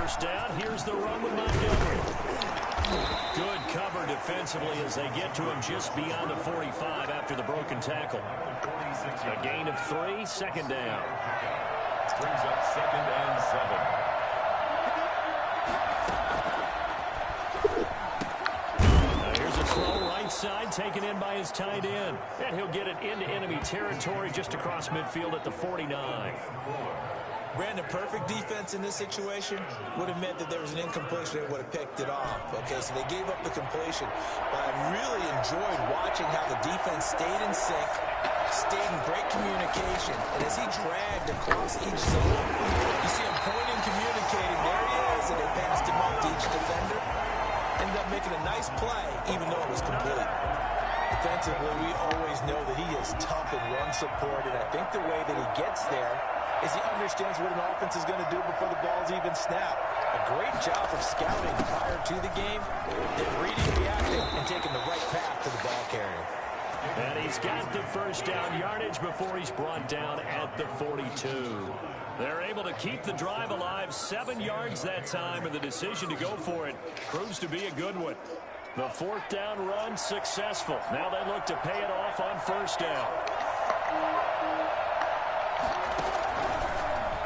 first down. Here's the run with Montgomery. Good cover defensively as they get to him just beyond the 45 after the broken tackle. A gain of 3, second down. Brings up 2nd and 7. Here's a throw right side taken in by his tight end. And he'll get it into enemy territory just across midfield at the 49. Brandon, perfect defense in this situation would have meant that there was an incompletion that would have picked it off. Okay, so they gave up the completion. But I really enjoyed watching how the defense stayed in sync, stayed in great communication. And as he dragged across each zone, you see him pointing, communicating. There he is, and they passed him off to each defender. Ended up making a nice play, even though it was complete. Defensively, we always know that he is tough in run support, and I think the way that he gets there is he understands what an offense is going to do before the ball's even snapped. A great job of scouting prior to the game, then reading, reacting, and taking the right path to the ball carrier. And he's got the first down yardage before he's brought down at the 42. They're able to keep the drive alive, 7 yards that time, and the decision to go for it proves to be a good one. The 4th down run successful. Now they look to pay it off on first down.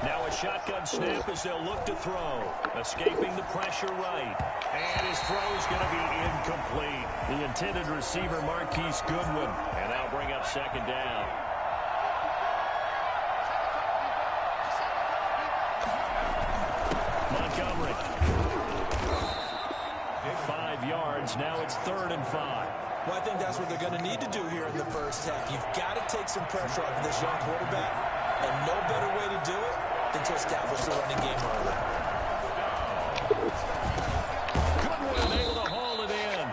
Now a shotgun snap as they'll look to throw. Escaping the pressure right. And his throw's going to be incomplete. The intended receiver, Marquise Goodwin. And that'll bring up second down. Montgomery. 5 yards. Now it's 3rd and 5. Well, I think that's what they're going to need to do here in the first half. You've got to take some pressure off of this young quarterback. And no better way to do it than to establish the running game early. Goodwin able to haul it in.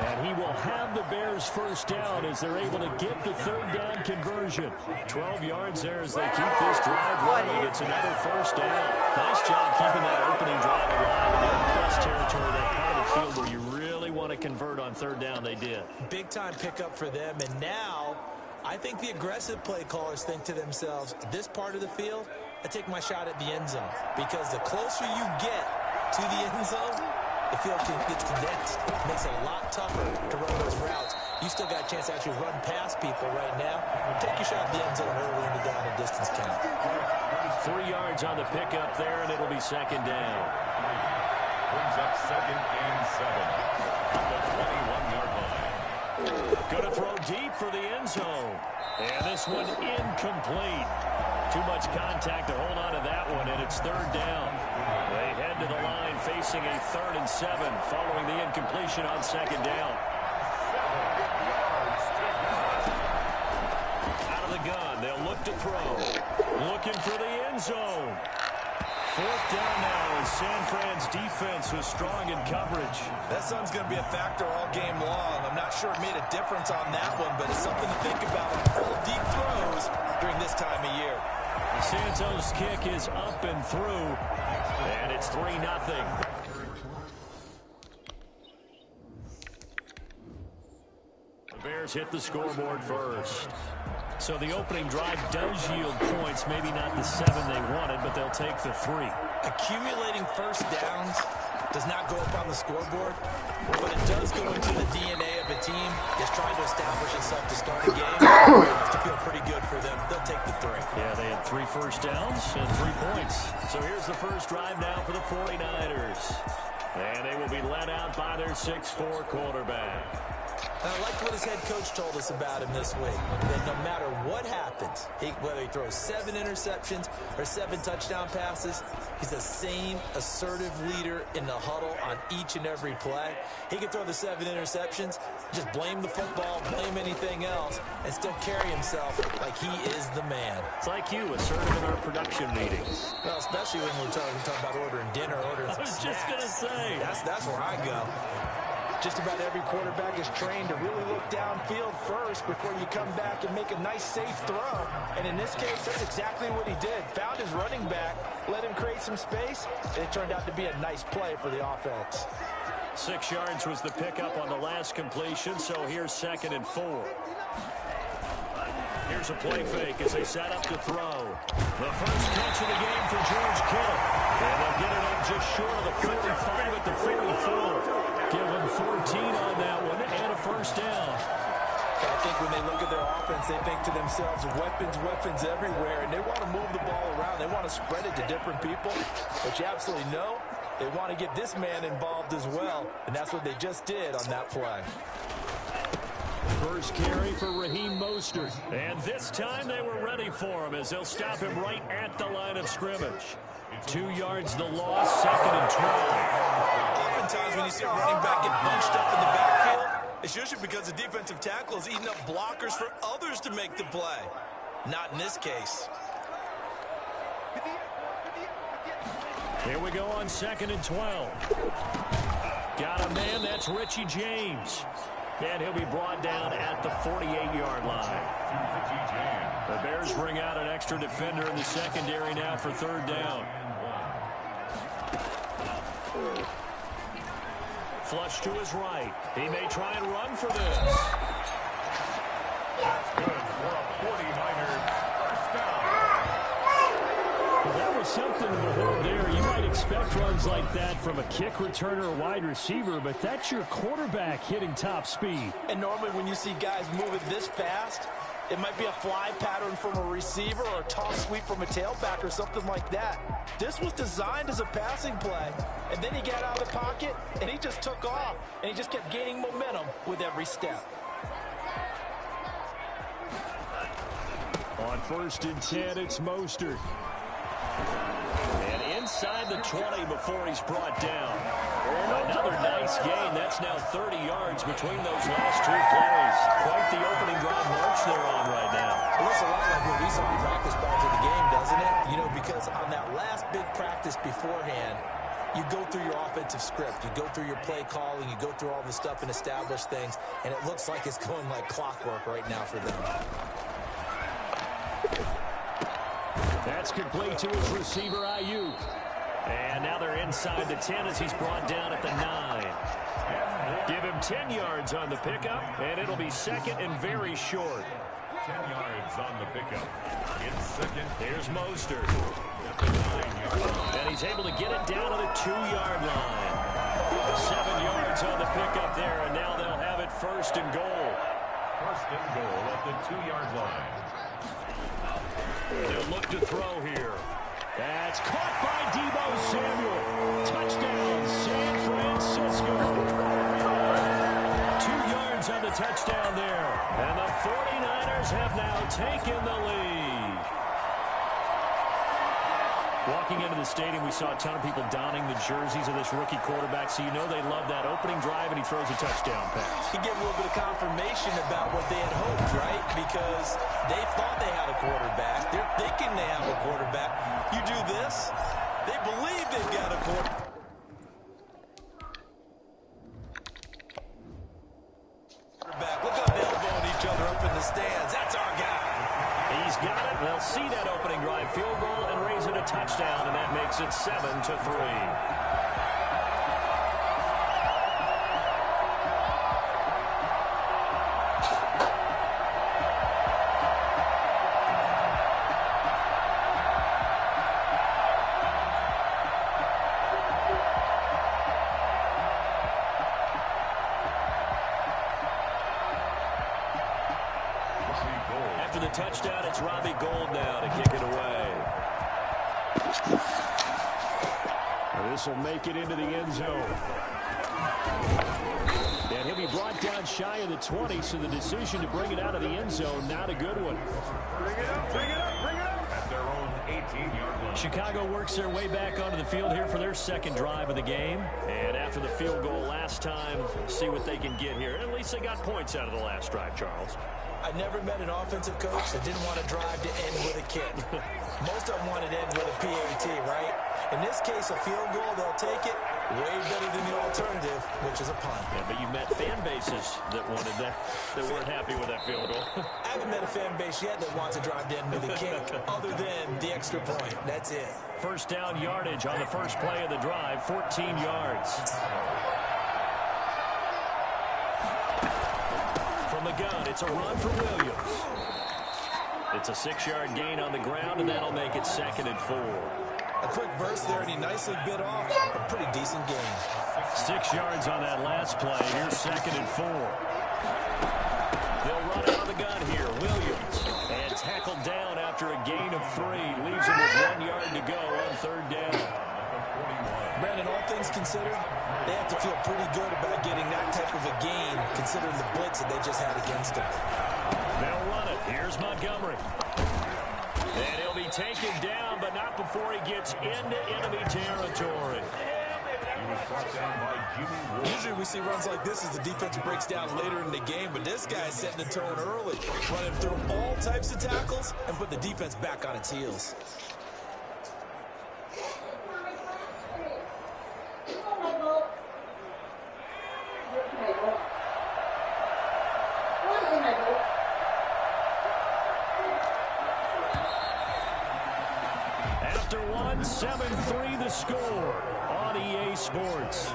And he will have the Bears first down as they're able to get the 3rd down conversion. 12 yards there as they keep this drive running. It's another first down. Nice job keeping that opening drive alive in plus territory, that part of the field where you really want to convert on 3rd down. They did. Big time pickup for them. And now I think the aggressive play callers think to themselves, this part of the field, I take my shot at the end zone. Because the closer you get to the end zone, the field gets condensed. It makes it a lot tougher to run those routes. You still got a chance to actually run past people right now. Take your shot at the end zone early in the down and distance count. 3 yards on the pickup there, and it'll be second down. Brings up 2nd and 7. On the 21-yard line. Going to throw deep for the end zone. And this one incomplete. Too much contact to hold on to that one, and it's 3rd down. They head to the line facing a 3rd and 7 following the incompletion on second down. Out of the gun, they'll look to throw. Looking for the end zone. 4th down now as San Fran's defense was strong in coverage. That sun's going to be a factor all game long. I'm not sure it made a difference on that one, but it's something to think about on full deep throws during this time of year. Santos' kick is up and through, and it's 3-0. The Bears hit the scoreboard first. So the opening drive does yield points, maybe not the 7 they wanted, but they'll take the 3. Accumulating first downs does not go up on the scoreboard, but it does go into the DNA of a team that's trying to establish itself to start a game. It has to feel pretty good for them. They'll take the 3. Yeah, they had 3 first downs and 3 points. So here's the first drive now for the 49ers. And they will be led out by their 6'4" quarterback. And I liked what his head coach told us about him this week, that no matter what happens, whether he throws 7 interceptions or 7 touchdown passes, he's the same assertive leader in the huddle on each and every play. He can throw the 7 interceptions, just blame the football, blame anything else, and still carry himself like he is the man. It's like you, assertive in our production meetings. Well, especially when we're talking about ordering dinner, ordering some snacks. I was just going to say. That's where I go. Just about every quarterback is trained to really look downfield first before you come back and make a nice, safe throw. And in this case, that's exactly what he did. Found his running back, let him create some space, and it turned out to be a nice play for the offense. 6 yards was the pickup on the last completion, so here's 2nd and 4. Here's a play fake as they set up to throw. The first catch of the game for George Kittle. And they'll get it up just short of the 45 at the 44. Give them 14 on that one and a first down. I think when they look at their offense, they think to themselves, weapons everywhere, and they want to move the ball around. They want to spread it to different people, but you absolutely know they want to get this man involved as well, and that's what they just did on that play. First carry for Raheem Mostert. And this time they were ready for him as they'll stop him right at the line of scrimmage. 2 yards the loss, 2nd and 12. Oftentimes when you see a running back get bunched up in the backfield, it's usually because the defensive tackle is eating up blockers for others to make the play. Not in this case. Here we go on 2nd and 12. Got a man, that's Richie James. And he'll be brought down at the 48-yard line. The Bears bring out an extra defender in the secondary now for 3rd down. Flush to his right. He may try and run for this. That's good for a 49er first down. Well, that was something to behold there. You might expect runs like that from a kick returner or wide receiver, but that's your quarterback hitting top speed. And normally when you see guys moving this fast, it might be a fly pattern from a receiver or a toss sweep from a tailback or something like that. This was designed as a passing play, and then he got out of the pocket, and he just took off, and he just kept gaining momentum with every step. On 1st and 10, it's Mostert. And inside the 20 before he's brought down. Another nice gain. That's now 30 yards between those last 2 plays. Quite the opening drive march they're on right now. It looks a lot like what we saw in practice prior to the game, doesn't it? You know, because on that last big practice beforehand, you go through your offensive script. You go through your play calling. You go through all the stuff and establish things. And it looks like it's going like clockwork right now for them. That's complete to his receiver, Ayuk. And now they're inside the 10 as he's brought down at the 9. Give him 10 yards on the pickup, and it'll be 2nd and very short. 10 yards on the pickup. It's 2nd. Here's Mostert. At the 9-yard line. And he's able to get it down to the 2-yard line. 7 yards on the pickup there, and now they'll have it 1st and goal. 1st and goal at the 2-yard line. They'll look to throw here. That's caught by Deebo Samuel. Touchdown, San Francisco. 2 yards on the touchdown there. And the 49ers have now taken the lead. Walking into the stadium, we saw a ton of people donning the jerseys of this rookie quarterback, so you know they love that opening drive, and he throws a touchdown pass. You get a little bit of confirmation about what they had hoped, right? Because they thought they had a quarterback. They're thinking they have a quarterback. You do this, they believe they've got a quarterback. Look how they're elbowing each other up in the stands. That's our guy. He's got it. They'll see that opening drive field goal and raise it a touchdown, and that makes it 7-3. After the touchdown, it's Robbie Gould now to kick it away. This will make it into the end zone. And he'll be brought down shy of the 20, so the decision to bring it out of the end zone, not a good one. Bring it up, bring it up, bring it up. At their own 18-yard line. Chicago works their way back onto the field here for their second drive of the game. And after the field goal last time, see what they can get here. And at least they got points out of the last drive, Charles. I never met an offensive coach that didn't want to drive to end with a kick. Most of them wanted to end with a PAT, right? In this case, a field goal, they'll take it. Way better than the alternative, which is a punt. Yeah, but you met fan bases that wanted that weren't happy with that field goal. I haven't met a fan base yet that wants to drive to end with a kick, other than the extra point. That's it. First down yardage on the first play of the drive, 14 yards. From the gun, it's a run for Williams. It's a 6-yard gain on the ground, and that'll make it 2nd and 4. A quick burst there, and he nicely bit off a pretty decent gain. 6 yards on that last play. Here's 2nd and 4. They'll run out of the gun here. Williams. And tackled down after a gain of 3. Leaves him with 1 yard to go on 3rd down. Brandon, all things considered, they have to feel pretty good about getting that type of a gain, considering the blitz that they just had against them. They'll run it. Here's Montgomery. And he'll be taken down, but not before he gets into enemy territory. Usually we see runs like this as the defense breaks down later in the game, but this guy's setting the tone early, running through all types of tackles and put the defense back on its heels. After 7-3 the score on EA Sports.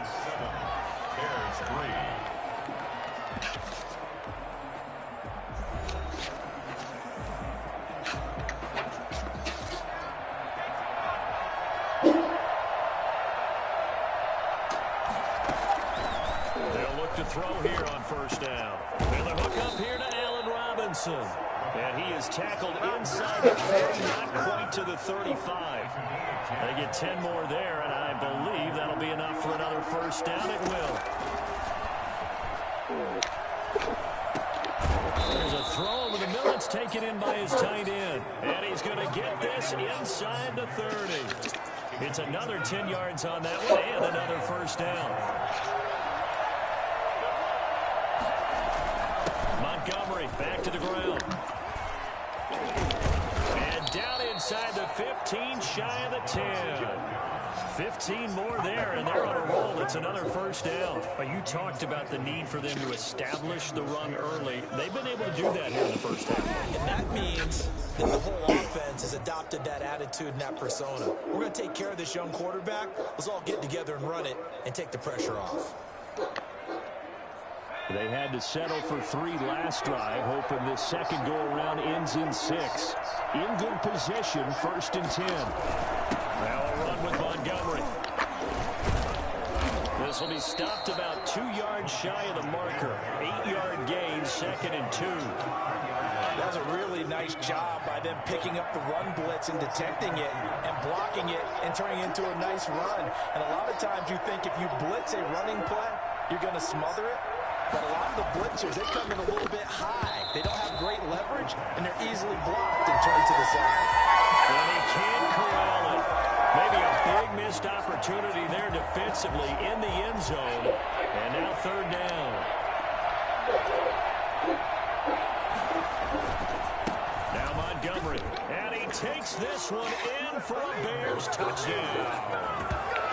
Bears 3. They'll look to throw here on 1st down. And the hook up here to Allen Robinson. And he is tackled inside the 30, not quite to the 35. They get 10 more there, and I believe that'll be enough for another 1st down. It will. There's a throw over the middle. It's taken in by his tight end. And he's going to get this inside the 30. It's another 10 yards on that one and another 1st down. Montgomery back to the ground. And down inside the 15, shy of the 10. 15 more there, and they're on a roll. It's another 1st down. But you talked about the need for them to establish the run early. They've been able to do that here in the 1st half. And that means that the whole offense has adopted that attitude and that persona. We're going to take care of this young quarterback. Let's all get together and run it and take the pressure off. They had to settle for 3 last drive, hoping this second go-around ends in 6. In good position, 1st and 10. Now a run with Montgomery. This will be stopped about 2 yards shy of the marker. 8-yard gain, 2nd and 2. That was a really nice job by them picking up the run blitz and detecting it and blocking it and turning it into a nice run. And a lot of times you think if you blitz a running play, you're going to smother it. But a lot of the blitzers, they come in a little bit high. They don't have great leverage, and they're easily blocked and turned to the side. And he can't corral it. Maybe a big missed opportunity there defensively in the end zone. And now 3rd down. Now Montgomery. And he takes this one in for a Bears touchdown.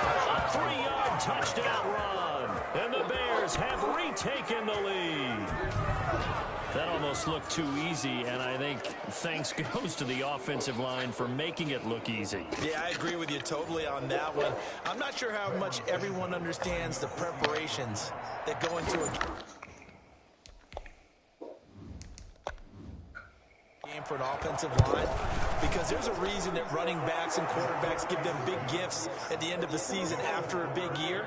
A 3-yard touchdown run. And the Bears have retaken the lead. That almost looked too easy, and I think thanks goes to the offensive line for making it look easy. Yeah, I agree with you totally on that one. I'm not sure how much everyone understands the preparations that go into a game for an offensive line, because there's a reason that running backs and quarterbacks give them big gifts at the end of the season after a big year.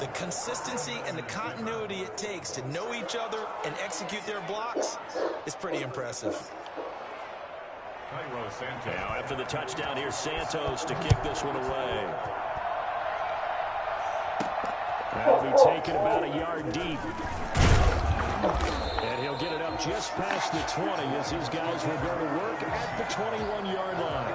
The consistency and the continuity it takes to know each other and execute their blocks is pretty impressive. Now after the touchdown, here's Santos to kick this one away. That'll be taken about a yard deep. And he'll get it up just past the 20 as his guys will go to work at the 21-yard line.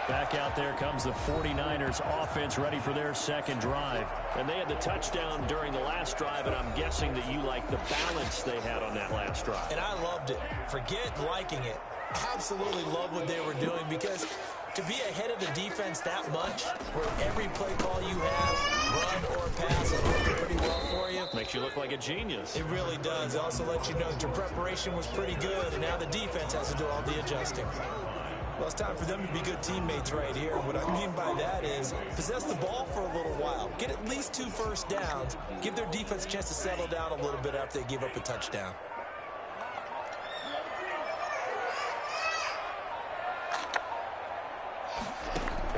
Back out there comes the 49ers offense ready for their 2nd drive. And they had the touchdown during the last drive, and I'm guessing that you like the balance they had on that last drive. And I loved it. Forget liking it. Absolutely love what they were doing, because to be ahead of the defense that much, where every play call you have, run or pass, is working pretty well for you. Makes you look like a genius. It really does. It also lets you know that your preparation was pretty good, and now the defense has to do all the adjusting. Well, it's time for them to be good teammates right here. What I mean by that is possess the ball for a little while. Get at least 2 first downs. Give their defense a chance to settle down a little bit after they give up a touchdown.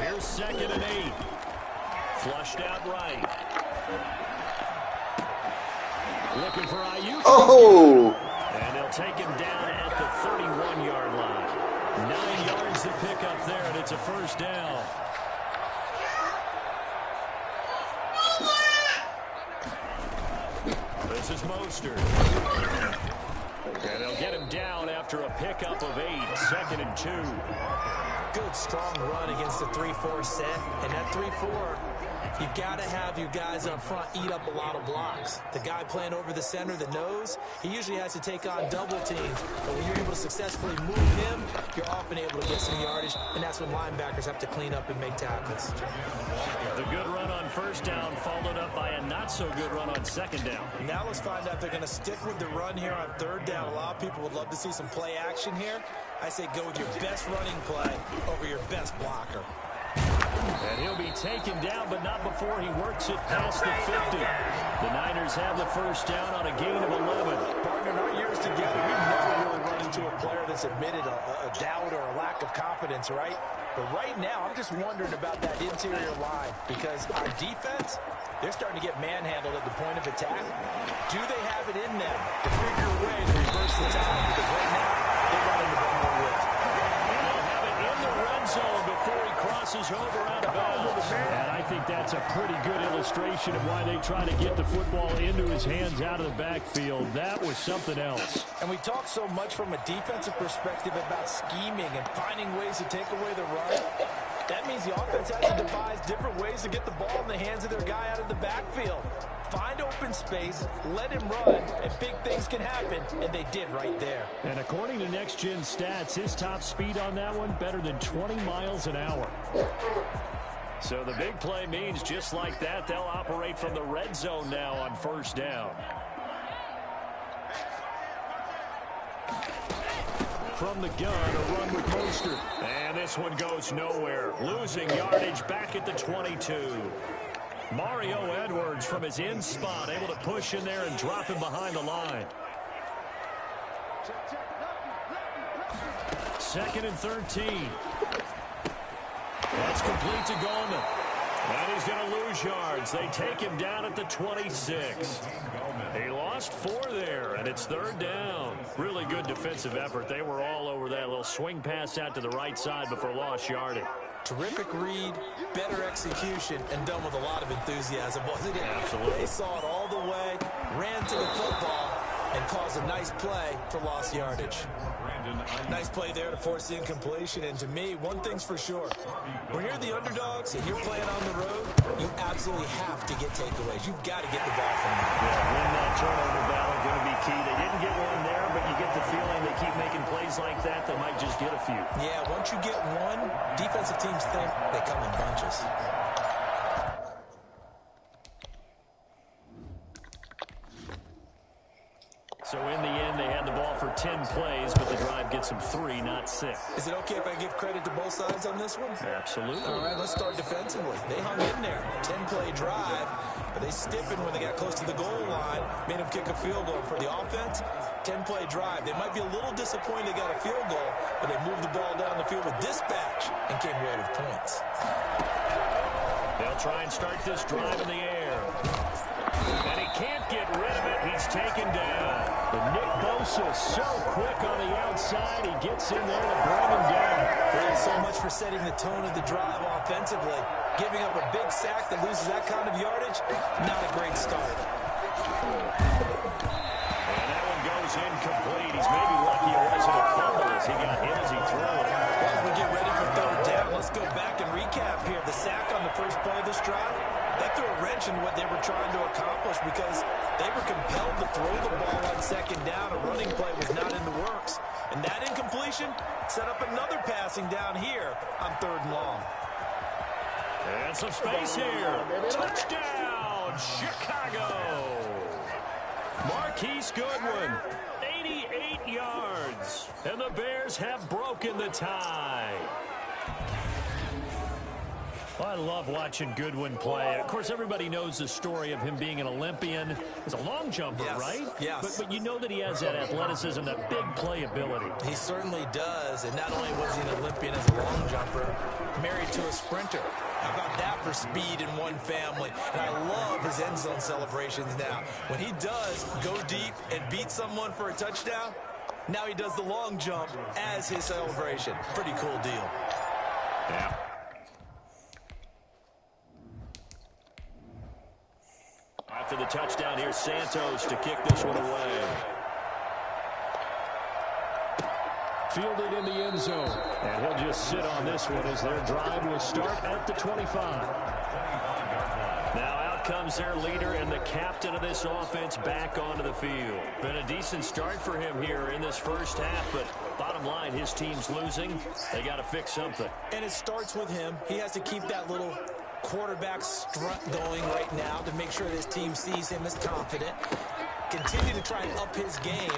Here's 2nd and 8. Flushed out right. Looking for Ayuk. Oh! And they'll take him down at the 31-yard line. 9 yards to pick up there, and it's a first down. This is Mostert. And they'll get him down after a pickup of 8. 2nd and 2. Good, strong run against the 3-4 set. And that 3-4, you've got to have your guys up front eat up a lot of blocks. The guy playing over the center, the nose, he usually has to take on double teams. But when you're able to successfully move him, you're often able to get some yardage. And that's when linebackers have to clean up and make tackles. The good run on first down followed up by a not-so-good run on second down. Now let's find out if they're going to stick with the run here on third down. A lot of people would love to see some play action here. I say go with your best running play over your best blocker. And he'll be taken down, but not before he works it past the 50. The Niners have the first down on a gain of 11. Partner, in our years together, we've never really run into a player that's admitted a doubt or a lack of confidence, right? But right now, I'm just wondering about that interior line because our defense, they're starting to get manhandled at the point of attack. Do they have it in them to figure a way to reverse the tide? Because right now, they're running the ball more with. And they'll have it in the red zone before he crosses over out of bounds. And I think that's a pretty good illustration of why they try to get the football into his hands out of the backfield. That was something else. And we talk so much from a defensive perspective about scheming and finding ways to take away the run. That means the offense has to devise different ways to get the ball in the hands of their guy out of the backfield. Find open space, let him run, and big things can happen, and they did right there. And according to Next Gen Stats, his top speed on that one, better than 20 miles an hour. So the big play means just like that, they'll operate from the red zone now on first down. From the gun, a run with Mostert. And this one goes nowhere. Losing yardage back at the 22. Mario Edwards from his in spot, able to push in there and drop him behind the line. 2nd and 13. That's complete to Goldman. And he's going to lose yards. They take him down at the 26. He lost 4 there, and it's third down. Really good defensive effort. They were all over that little swing pass out to the right side before lost yardage. Terrific read, better execution, and done with a lot of enthusiasm, wasn't it? Absolutely. They saw it all the way, ran to the football, and caused a nice play for lost yardage. Nice play there to force the incompletion, and to me, one thing's for sure. When you're the underdogs and you're playing on the road, you absolutely have to get takeaways. You've got to get the ball from them. Yeah, win that turnover battle, going to be key. They didn't get one there, but you get the feeling they keep making plays like that, they might just get a few. Yeah, once you get one, defensive teams think they come in bunches. So in the end, they had the ball for 10 plays, but the drive gets them 3, not 6. Is it okay if I give credit to both sides on this one? Absolutely. All right, let's start defensively. They hung in there. 10-play drive, but they stiffened when they got close to the goal line, made them kick a field goal. For the offense, 10-play drive. They might be a little disappointed they got a field goal, but they moved the ball down the field with dispatch and came away with points. They'll try and start this drive in the air. And he can't get rid of it. He's taken down. But Nick Bosa so quick on the outside. He gets in there to bring him down. Well, so much for setting the tone of the drive offensively. Giving up a big sack that loses that kind of yardage, not a great start. And that one goes incomplete. He's maybe lucky it wasn't a fumble as he got hit as he threw it. Well, as we get ready for third down, let's go back and recap here. The sack on the first play of this drive, that threw a wrench in what they were trying to accomplish because they were compelled to throw the ball on second down. A running play was not in the works. And that incompletion set up another passing down here on 3rd and long. And some space here. Touchdown, Chicago. Marquise Goodwin, 88 yards. And the Bears have broken the tie. Well, I love watching Goodwin play. Of course, everybody knows the story of him being an Olympian. He's a long jumper, Yes. right? Yes. But you know that he has that athleticism, that big play ability. He certainly does. And not only was he an Olympian as a long jumper, married to a sprinter. How about that for speed in one family? And I love his end zone celebrations now. When he does go deep and beat someone for a touchdown, now he does the long jump as his celebration. Pretty cool deal. Yeah. After the touchdown, here's Santos to kick this one away. Fielded in the end zone. And he'll just sit on this one as their drive will start at the 25. Now out comes their leader and the captain of this offense back onto the field. Been a decent start for him here in this first half, but bottom line, his team's losing. They got to fix something. And it starts with him. He has to keep that little quarterback strut going right now to make sure this team sees him as confident. Continue to try and up his game,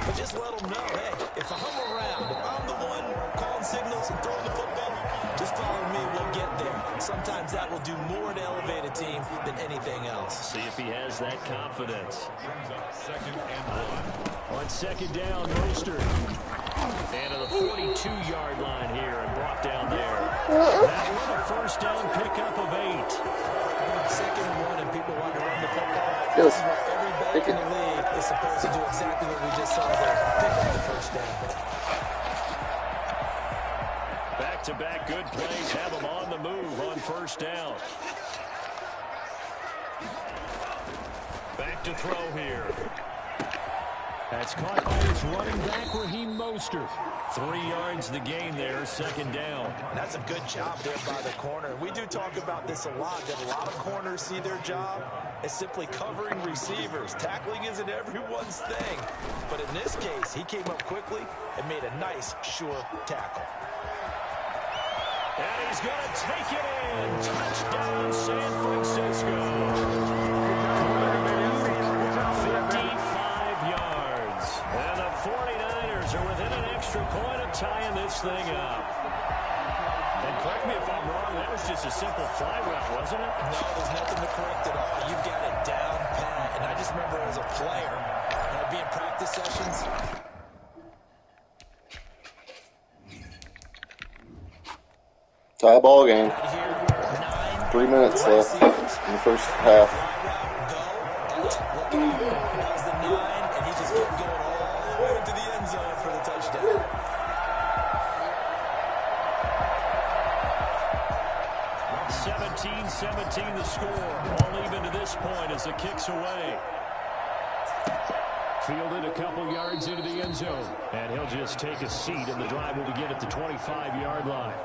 but just let him know, hey, if I'm around, if I'm the one calling signals and throwing the football, just follow me, we'll get there. Sometimes that will do more to elevate a team than anything else. See if he has that confidence. Brings up 2nd and 1. On 2nd down, Mostert. And to the 42-yard line here and brought down there. That one a first down pickup of 8. 2nd and 1, and people want to run the football. Yes. This is what every back in the league is supposed to do exactly what we just saw there. Pick up the first down. Back-to-back good plays have them on the move on first down. Back to throw here. That's caught by his running back, Raheem Mostert. 3 yards the gain there, 2nd down. That's a good job there by the corner. We do talk about this a lot, that a lot of corners see their job as simply covering receivers. Tackling isn't everyone's thing. But in this case, he came up quickly and made a nice, sure tackle. And he's going to take it in. Touchdown, San Francisco. 55 yards. And the 49ers are within an extra point of tying this thing up. And correct me if I'm wrong, that was just a simple fly route, wasn't it? No, there's nothing to correct at all. You've got it down pat. And I just remember as a player, and I'd be in practice sessions. Tie ball game. Here, 3 minutes left in the first half. That was the 9, and he just kept going all the way into the end zone for the touchdown. (17-17) the score. All even to this point as the kick's away. Fielded a couple yards into the end zone. And he'll just take a seat, and the drive will begin at the 25-yard line.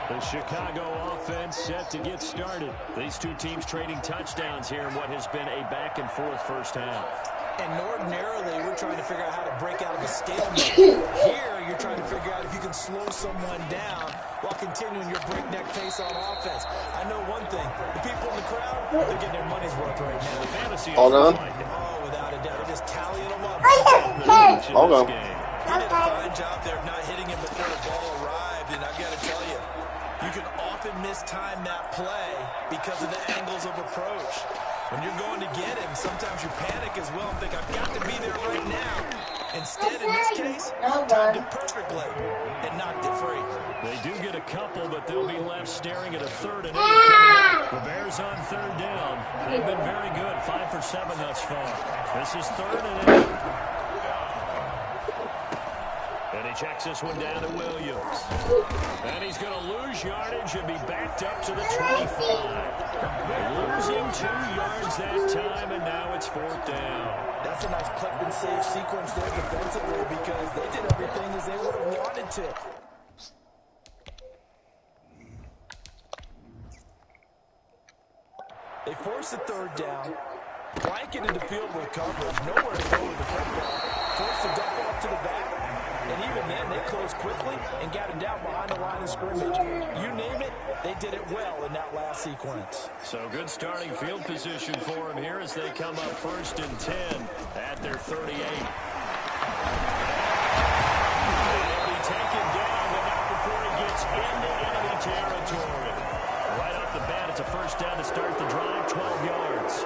The Chicago offense set to get started. These two teams trading touchdowns here in what has been a back-and-forth first half. And ordinarily, we're trying to figure out how to break out of a stalemate. Here, you're trying to figure out if you can slow someone down while continuing your breakneck pace on offense. I know one thing. The people in the crowd, they're getting their money's worth right now. The fantasy All done? Oh, without a doubt. They're just tallying them up. All done. He did a fine job there of not hitting him before the ball arrived, and I've got to tell you, you can often mistime that play because of the angles of approach. When you're going to get him, sometimes you panic as well and think, I've got to be there right now. Instead, in this case, timed it perfectly and knocked it free. They do get a couple, but they'll be left staring at a 3rd and 8 coming up. The Bears on 3rd down. They've been very good, 5 for 7 thus far. This is 3rd and 8. And he checks this one down to Williams. And he's going to lose yardage and be backed up to the 25. Losing 2 yards that time, and now it's 4th down. That's a nice clip and save sequence there defensively because they did everything as they would have wanted to. They force the 3rd down, blanket into field with coverage, nowhere to go with the football, force the dump off to the back, and even then they closed quickly and got him down behind the line of scrimmage. You name it, they did it well in that last sequence. So good starting field position for him here as they come up 1st and 10 at their 38. He'll be taken down, but not before he gets into enemy territory. Right off the bat, it's a first down to start the drive, 12 yards.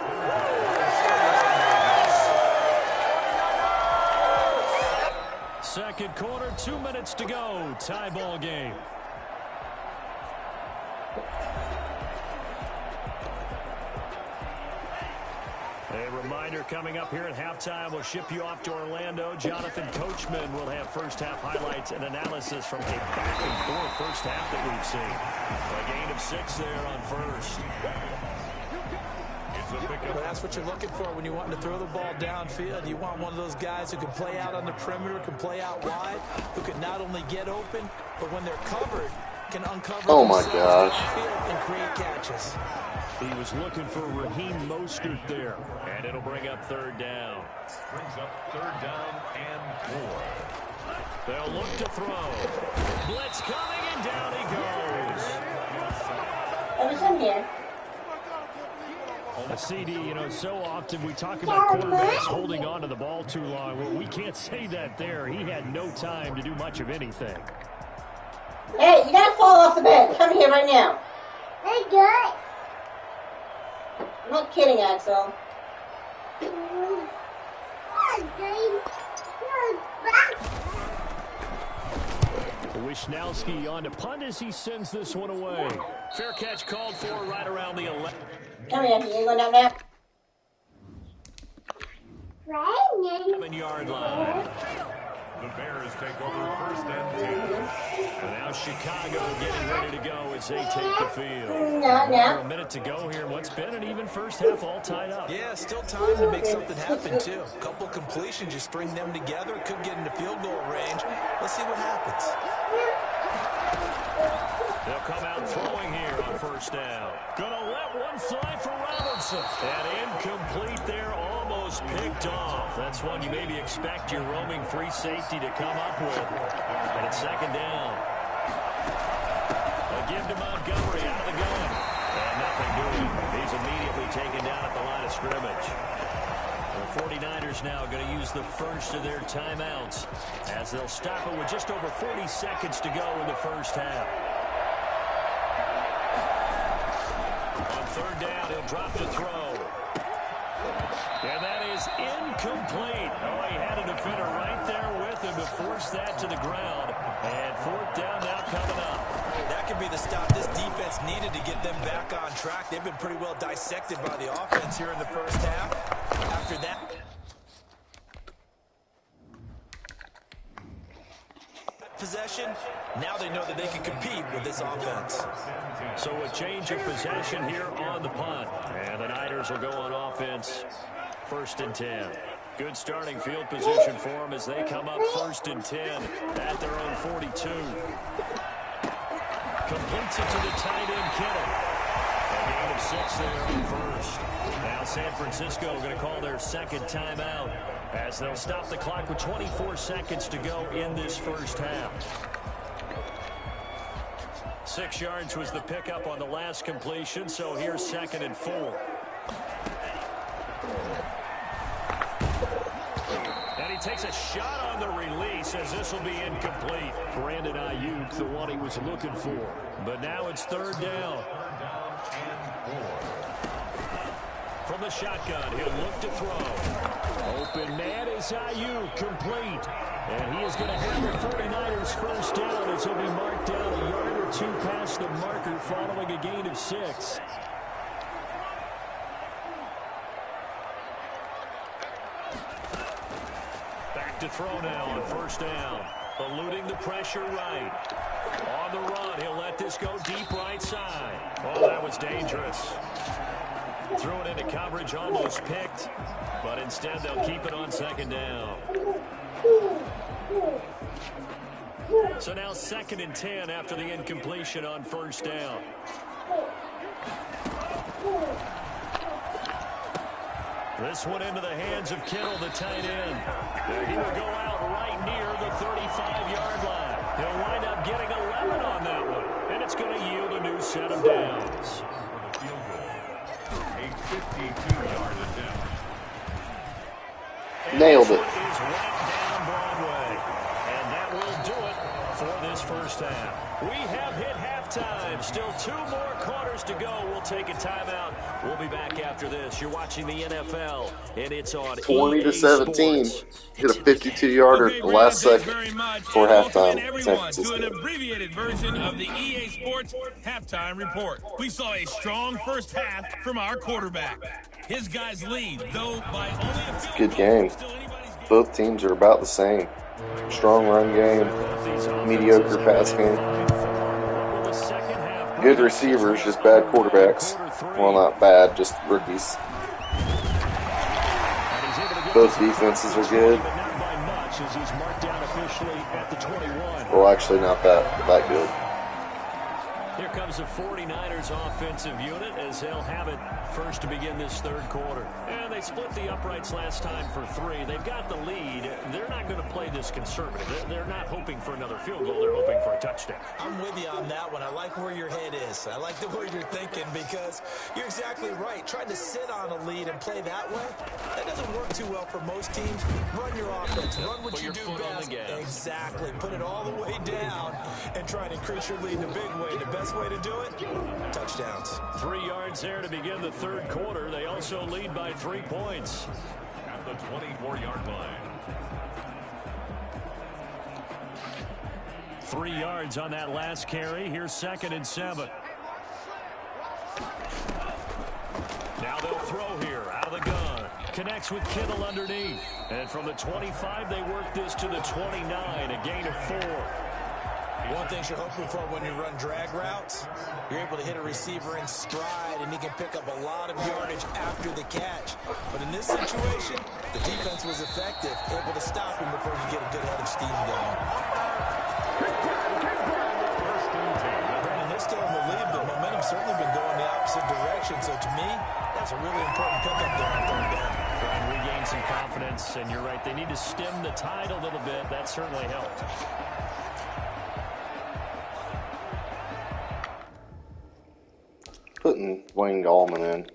Second quarter, 2 minutes to go. Tie ball game. A reminder coming up here at halftime. We'll ship you off to Orlando. Jonathan Coachman will have first-half highlights and analysis from a back-and-forth first half that we've seen. A gain of 6 there on first. Well, that's what you're looking for when you want to throw the ball downfield. You want one of those guys who can play out on the perimeter, can play out wide, who can not only get open, but when they're covered, can uncover themselves downfield and create catches. He was looking for Raheem Mostert there, and it'll bring up third down. Brings up third down and 4. They'll look to throw. Blitz coming, and down he goes. There's him here. A CD, you know, so often we talk about quarterbacks holding on to the ball too long. Well, we can't say that there. He had no time to do much of anything. Hey, you gotta fall off the bed. Come here right now. Hey, good. I'm not kidding, Axel. Wishnowski on to punt as he sends this one away. Fair catch called for right around the 11. Come here, you going down there? 7-yard line. The Bears take over first and 10. And now Chicago getting ready to go as they take the field. No. A minute to go here. What's been an even first half all tied up. Yeah, still time to make something happen, too. A couple completions, you string them together, could get into field goal range. Let's see what happens. They'll come out throwing here on first down. Gonna let one fly for Robinson. And incomplete there, almost picked off. That's one you maybe expect your roaming free safety to come up with. And it's second down. A give to Montgomery out of the gun. And nothing doing. He's immediately taken down at the line of scrimmage. The 49ers now going to use the first of their timeouts as they'll stop it with just over 40 seconds to go in the first half. On third down, he'll drop to throw. And that is incomplete. Oh, he had a defender right there with him to force that to the ground. And fourth down now coming up. That could be the stop this defense needed to get them back on track. They've been pretty well dissected by the offense here in the first half. After that possession, now they know that they can compete with this offense. So a change of possession here on the punt. And the Niners will go on offense. First and 10. Good starting field position for them as they come up first and 10 at their own 42. Completes it to the tight end, Kittle. A gain of 6 there on first. Now San Francisco going to call their second timeout as they'll stop the clock with 24 seconds to go in this first half. 6 yards was the pickup on the last completion, so here's second and 4. And he takes a shot on the release as this will be incomplete. Brandon Ayuk, the one he was looking for. But now it's third down. From the shotgun, he'll look to throw. Open man is Ayuk, complete. And he is going to have the 49ers first down as he'll be marked down a yard or 2 past the marker following a gain of 6. Back to throw now on first down. Eluding the pressure right. On the run, he'll let this go deep right side. Oh, that was dangerous. Threw it into coverage, almost picked. But instead, they'll keep it on second down. So now second and 10 after the incompletion on first down. This one into the hands of Kittle, the tight end. He will go out right near the 35-yard line. He'll wind up getting 11 on that one. And it's going to yield a new set of downs. A 52-yard attempt. Nailed it. Is right down Broadway. And that will do it for this this first half. We have hit halftime. Still 2 more quarters to go. We'll take a timeout. We'll be back after this. You're watching the NFL, and it's on 20-17. Hit a 52-yarder the last second before halftime. Everyone to an abbreviated version of the EA Sports Halftime Report. We saw a strong first half from our quarterback. His guys lead, though by only a field Good game. Both teams are about the same. Strong run game, mediocre pass game. Good receivers, just bad quarterbacks. Well, not bad, just rookies. Both defenses are good. Well, actually not that good. Here comes the 49ers offensive unit as they'll have it first to begin this third quarter. And they split the uprights last time for 3. They've got the lead. They're not going to play this conservative. They're not hoping for another field goal. They're hoping for a touchdown. I'm with you on that one. I like where your head is. I like the way you're thinking because you're exactly right. Trying to sit on a lead and play that way, that doesn't work too well for most teams. Run your offense. Run what you do best. Exactly. Put it all the way down and try and increase your lead in a big way. The best way to do it, touchdowns. 3 yards there to begin the third quarter. They also lead by 3 points. At the 24-yard line. 3 yards on that last carry. Here's 2nd and 7. Now they'll throw here out of the gun. Connects with Kittle underneath. And from the 25, they work this to the 29, a gain of 4. One thing you're hoping for when you run drag routes, you're able to hit a receiver in stride, and he can pick up a lot of yardage after the catch. But in this situation, the defense was effective, able to stop him before he get a good head of steam going. Brandon, they're still in the lead, but momentum's certainly been going the opposite direction. So to me, that's a really important pickup there on third down. Trying to regain some confidence, and you're right, they need to stem the tide a little bit. That certainly helped. Putting Wayne Gallman in.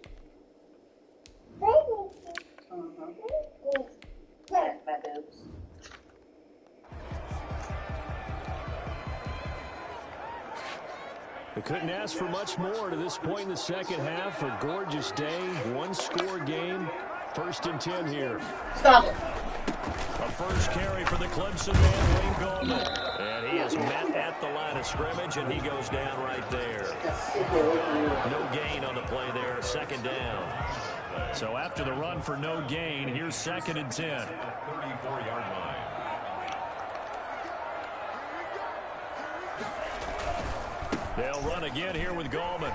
They couldn't ask for much more to this point in the second half. A gorgeous day, 1-score game. 1st and 10 here. Stop it. A first carry for the Clemson man, Wayne Gallman. And he is met at the line of scrimmage, and he goes down right there. No gain on the play there, 2nd down. So after the run for no gain, here's 2nd and 10. 34-yard line. They'll run again here with Gallman.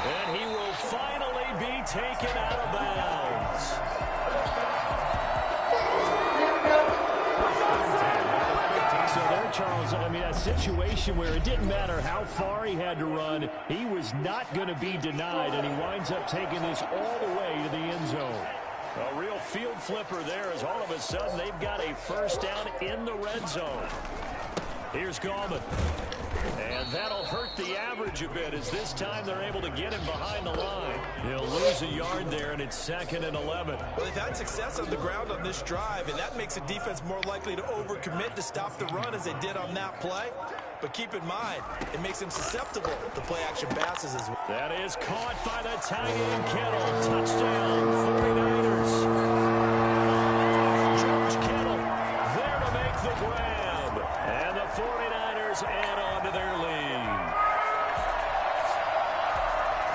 And he will finally be taken out of bounds. So there, Charles, I mean, a situation where it didn't matter how far he had to run, he was not going to be denied, and he winds up taking this all the way to the end zone. A real field flipper there as all of a sudden they've got a first down in the red zone. Here's Gallman. And that'll hurt the average a bit as this time they're able to get him behind the line. He'll lose a yard there, and it's 2nd and 11. Well, they've had success on the ground on this drive, and that makes the defense more likely to overcommit to stop the run as they did on that play. But keep in mind, it makes them susceptible to play-action passes as well. That is caught by the tight end, Kittle. Touchdown, 49ers. George Kittle there to make the grab. And the 49ers add on to their lead.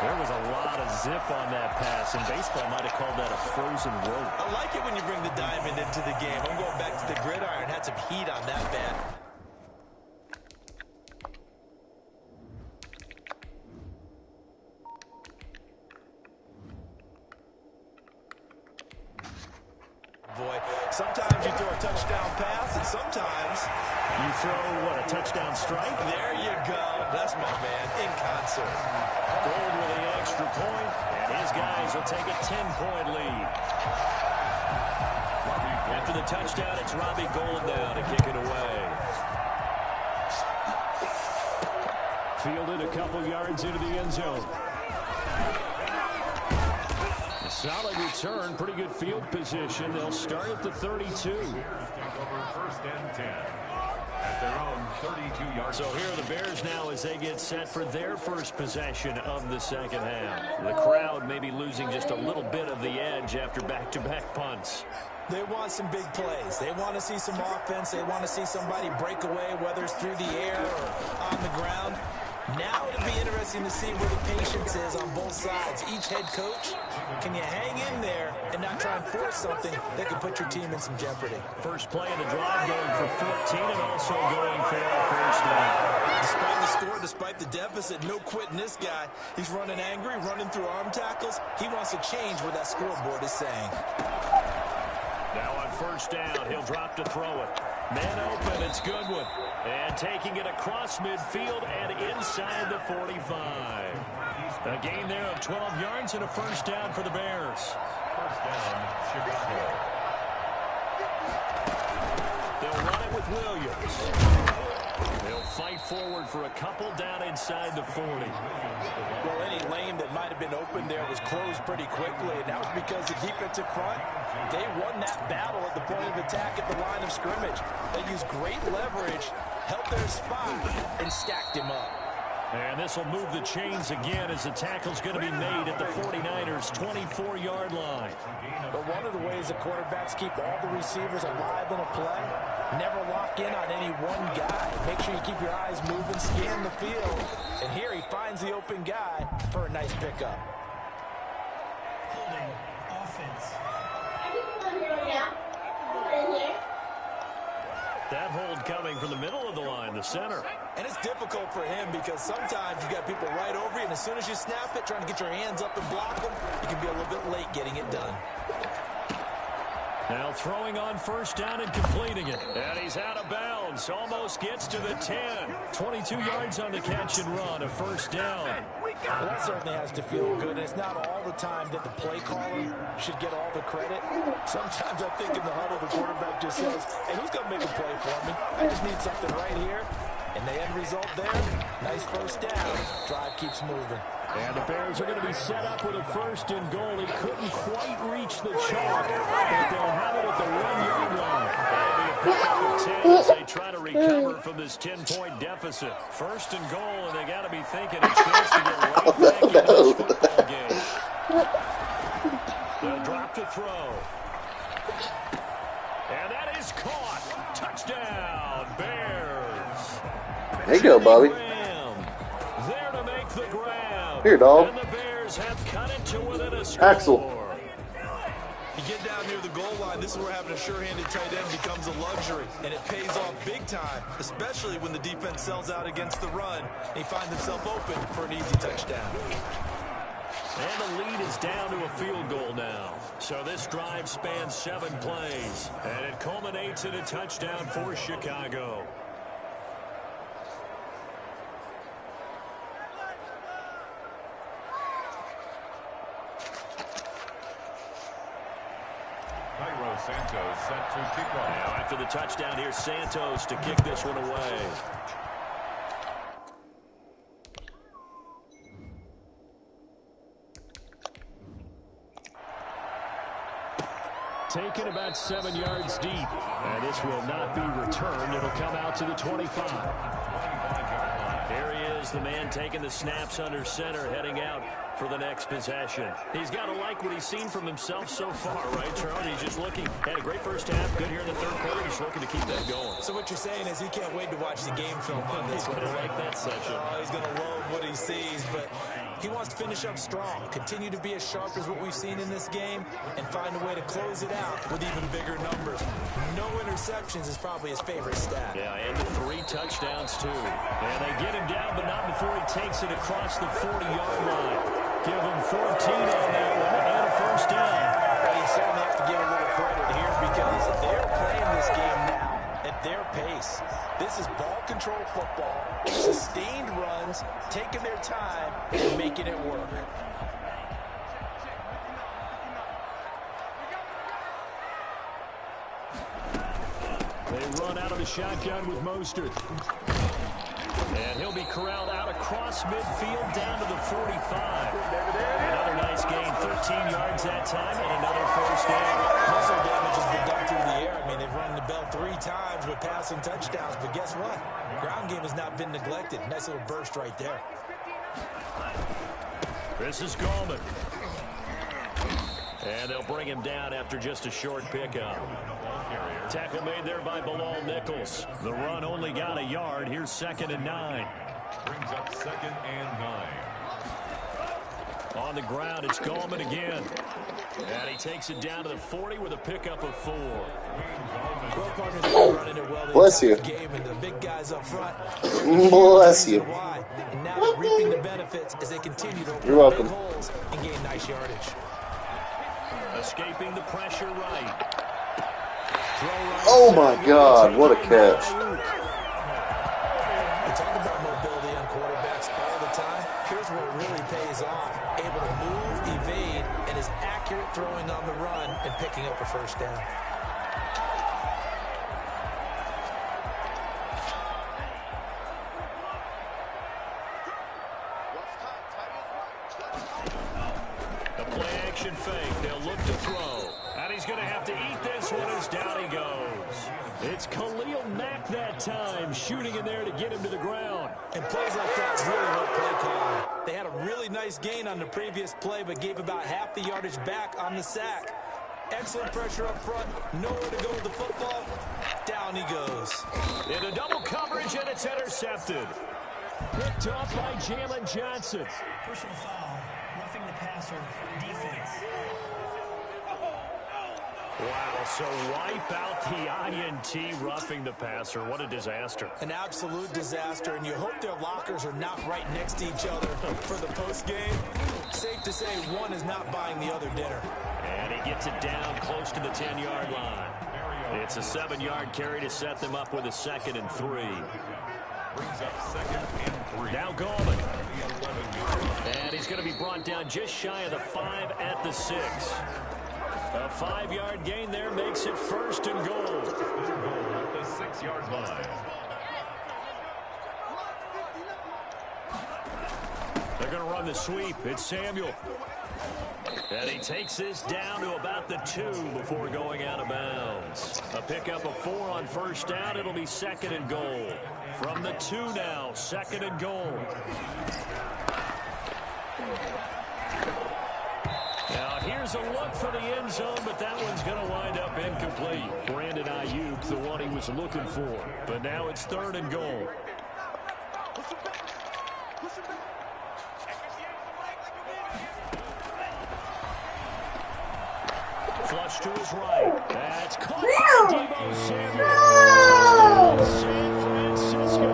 There was a lot of zip on that pass, and baseball might have called that a frozen rope. I like it when you bring the diamond into the game. I'm going back to the gridiron. Had some heat on that bat. Boy, sometimes you throw a touchdown pass, and sometimes you throw, what, a touchdown strike? There you go. That's my man, in concert. Gold with the extra point, and his guys will take a 10-point lead. After the touchdown, it's Robbie Gould now to kick it away. Fielded a couple yards into the end zone. The Solid return, pretty good field position. They'll start at the 32. Take over 1st and 10 at their own 32-yard. So here are the Bears now as they get set for their first possession of the second half. The crowd may be losing just a little bit of the edge after back-to-back punts. They want some big plays. They want to see some offense. They want to see somebody break away, whether it's through the air or on the ground. Now it'll be interesting to see where the patience is on both sides. Each head coach, can you hang in there and not try and force something that could put your team in some jeopardy? First play of the drive going for 14 and also going for a first down. Despite the score, despite the deficit, no quitting this guy. He's running angry, running through arm tackles. He wants to change what that scoreboard is saying. Now on first down, he'll drop to throw it. Man open, it's Goodwin. And taking it across midfield and inside the 45. A gain there of 12 yards and a first down for the Bears. First down, Chicago. They'll run it with Williams. They'll fight forward for a couple down inside the 40. Well, any lane that might have been open there was closed pretty quickly, and that was because the defensive front, they won that battle at the point of attack at the line of scrimmage. They used great leverage, held their spot, and stacked him up. And this will move the chains again as the tackle's going to be made at the 49ers' 24-yard line. But one of the ways the quarterbacks keep all the receivers alive in a play, never lock in on any one guy. Make sure you keep your eyes moving, scan the field. And here he finds the open guy for a nice pickup. Holding offense. That hold coming from the middle of the line, the center. And it's difficult for him because sometimes you got people right over you, and as soon as you snap it, trying to get your hands up and block them, you can be a little bit late getting it done. Now throwing on first down and completing it. And he's out of bounds. Almost gets to the 10. 22 yards on the catch and run. A first down. Well, that certainly has to feel good. And it's not all the time that the play caller should get all the credit. Sometimes I think in the huddle, the quarterback just says, hey, who's going to make a play for me? I just need something right here. And the end result there, nice first down. Drive keeps moving. And the Bears are going to be set up with a first and goal. He couldn't quite reach the chalk, but they'll have it at the 1-yard line. They'll be a pickup of 10 as they try to recover from this 10-point deficit. First and goal, and they got to be thinking a chance to get right back into this football game. They'll drop to throw. And that is caught. Touchdown, Bears. There you go, Bobby. There to make the grab. Here, dog. And the Bears have cut it to within a score. Axel. You get down near the goal line, this is where having a sure-handed tight end becomes a luxury, and it pays off big time, especially when the defense sells out against the run, and he finds himself open for an easy touchdown. And the lead is down to a field goal now. So this drive spans 7 plays, and it culminates in a touchdown for Chicago. Cairo Santos set to kick off. Now after the touchdown, here's Santos to kick this one away. Taken about 7 yards deep. And this will not be returned. It'll come out to the 25. There he is, the man taking the snaps under center, heading out for the next possession. He's got to like what he's seen from himself so far, right, Charles? He's just looking, had a great first half, good here in the third quarter. He's looking to keep that going. So what you're saying is he can't wait to watch the game film on this one. He's going to like that session. He's going to love what he sees, but he wants to finish up strong, continue to be as sharp as what we've seen in this game, and find a way to close it out with even bigger numbers. No interceptions is probably his favorite stat. Yeah, and the 3 touchdowns, too. And they get him down, but not before he takes it across the 40-yard line. Give him 14 on that one and a first down. Well, you certainly have to give a little credit here because they're playing this game now at their pace. This is ball control football, sustained runs, taking their time, and making it work. They run out of the shotgun with Mostert. And he'll be corralled out across midfield down to the 45. Another nice gain, 13 yards that time and another first down. Muscle damage has been done through the air. I mean, they've run the bell 3 times with passing touchdowns, but guess what? Ground game has not been neglected. Nice little burst right there. This is Gallman. And they'll bring him down after just a short pickup. Tackle made there by Bilal Nichols. The run only got a yard. Here's 2nd and 9. Brings up 2nd and 9. On the ground, it's Gallman again. And he takes it down to the 40 with a pickup of 4. Both partners are running it well. Bless you. Game and the big guys up front. Bless you. And now they're reaping the benefits as they continue to You're welcome. big holes and gain nice yardage. Escaping the pressure right. Oh my God, what a catch. We talk about mobility on quarterbacks all the time. Here's where it really pays off. Able to move, evade, and is accurate throwing on the run and picking up a first down. The play action fake. They'll look to throw. And he's going to have to eat this one as down he goes. It's Khalil Mack that time, shooting in there to get him to the ground. And plays like that really hurt play calling. They had a really nice gain on the previous play, but gave about half the yardage back on the sack. Excellent pressure up front. Nowhere to go with the football. Down he goes. Into double coverage, and it's intercepted. Picked off by Jalen Johnson. Personal foul, roughing the passer, defense. Wow, so wipe out the INT, roughing the passer. What a disaster. An absolute disaster, and you hope their lockers are not right next to each other for the postgame. Safe to say one is not buying the other dinner. And he gets it down close to the 10-yard line. It's a 7-yard carry to set them up with a 2nd and 3. Brings up 2nd and 3. Now Gallman. And he's going to be brought down just shy of the 5 at the 6. A 5-yard gain there makes it 1st and goal. At the 6-yard line. They're going to run the sweep. It's Samuel. And he takes this down to about the 2 before going out of bounds. A pickup of 4 on first down. It'll be 2nd and goal. From the 2 now, 2nd and goal. Now here's a look for the end zone, but that one's going to wind up incomplete. Brandon Ayuk, the one he was looking for. But now it's 3rd and goal. Flush to his right. That's caught by Deebo Samuel. Touchdown, San Francisco.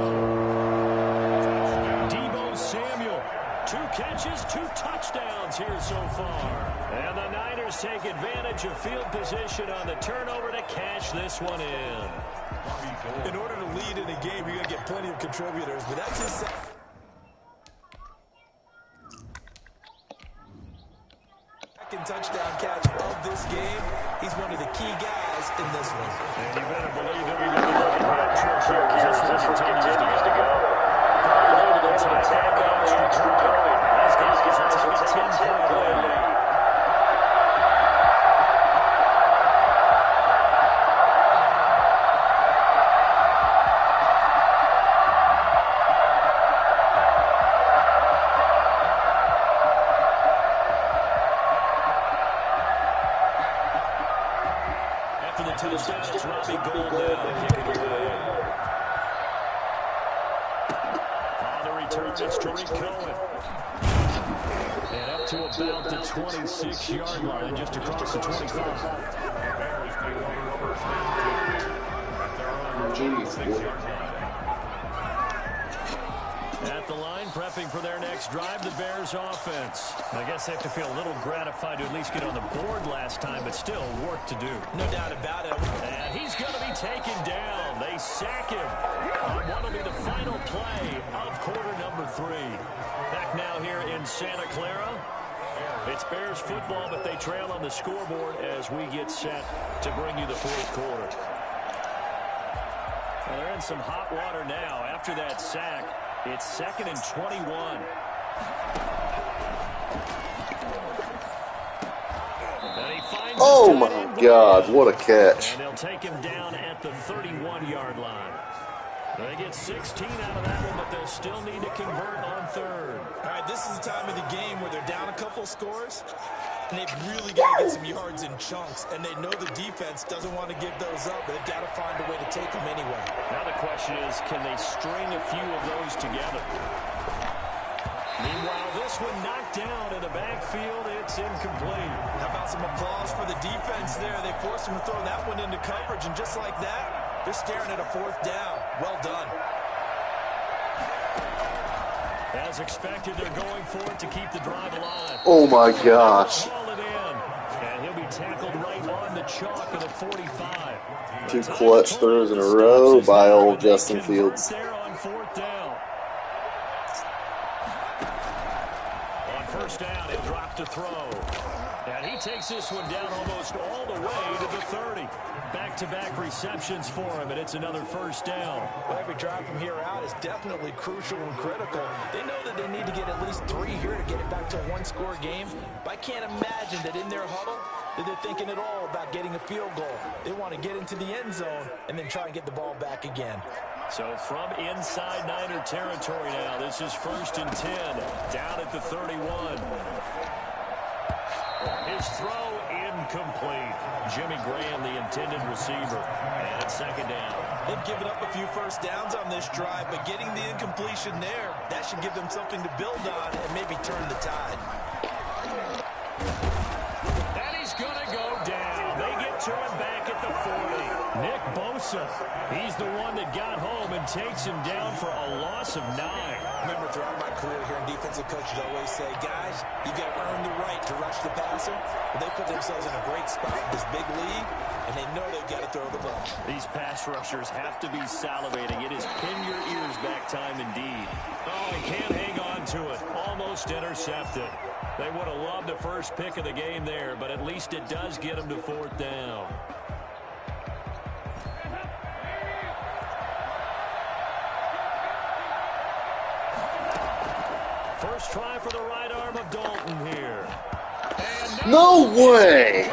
Deebo Samuel. 2 catches, 2 touchdowns here so far. And the Niners take advantage of field position on the turnover to cash this one in. In order to lead in a game, you're going to get plenty of contributors, but that's his second touchdown catch of this game. He's one of the key guys in this one. And you better believe everybody looking for a trick here as this one continues to go. These guys will take a 10-point lead. It's Robbie Gould now kicking away. On the return, it's Tariq Cohen. And up to about the 26-yard line, just across the 25. At the line, prepping for their next drive, the Bears offense. I guess they have to feel a little gratified to at least get on the board last time, but still work to do. No doubt about it. And he's going to be taken down. They sack him on what will be the final play of quarter number 3. Back now here in Santa Clara. It's Bears football, but they trail on the scoreboard as we get set to bring you the 4th quarter. Well, they're in some hot water now. After that sack, it's 2nd and 21. Oh my God, what a catch. And they'll take him down at the 31-yard line. They get 16 out of that one, but they'll still need to convert on third. All right, this is the time of the game where they're down a couple scores, and they've really got to get some yards in chunks, and they know the defense doesn't want to give those up, but they've got to find a way to take them anyway. Now the question is, can they string a few of those together? Meanwhile, this one knocked down in the backfield. It's incomplete. How about some applause for the defense there? They forced him to throw that one into coverage, and just like that, they're staring at a fourth down. Well done. As expected, they're going for it to keep the drive alive. Oh my gosh. Haul it in, and he'll be tackled right on the chalk at the 45. 2 clutch throws in a row by old Justin Fields. There on fourth down. On first down, he'll drop to throw. And he takes this one down almost all the way to the 30. Back-to-back receptions for him, and it's another first down. Well, every drive from here out is definitely crucial and critical. They know that they need to get at least 3 here to get it back to a one-score game. But I can't imagine that in their huddle that they're thinking at all about getting a field goal. They want to get into the end zone and then try and get the ball back again. So from inside Niner territory now, this is 1st and 10, down at the 31. His throw incomplete. Jimmy Graham, the intended receiver. And it's 2nd down. They've given up a few first downs on this drive, but getting the incompletion there, that should give them something to build on and maybe turn the tide. And he's going to go down. They get to him back at the 40. Nick Bosa, he's the one that got home and takes him down for a loss of 9. Remember, throughout my career here, defensive coaches always say, guys, you got to earn the right to rush the passer. But they put themselves in a great spot in this big league, and they know they've got to throw the ball. These pass rushers have to be salivating. It is pin your ears back time indeed. Oh, he can't hang on to it. Almost intercepted. They would have loved the first pick of the game there, but at least it does get them to 4th down. First try for the right arm of Dalton here. No way!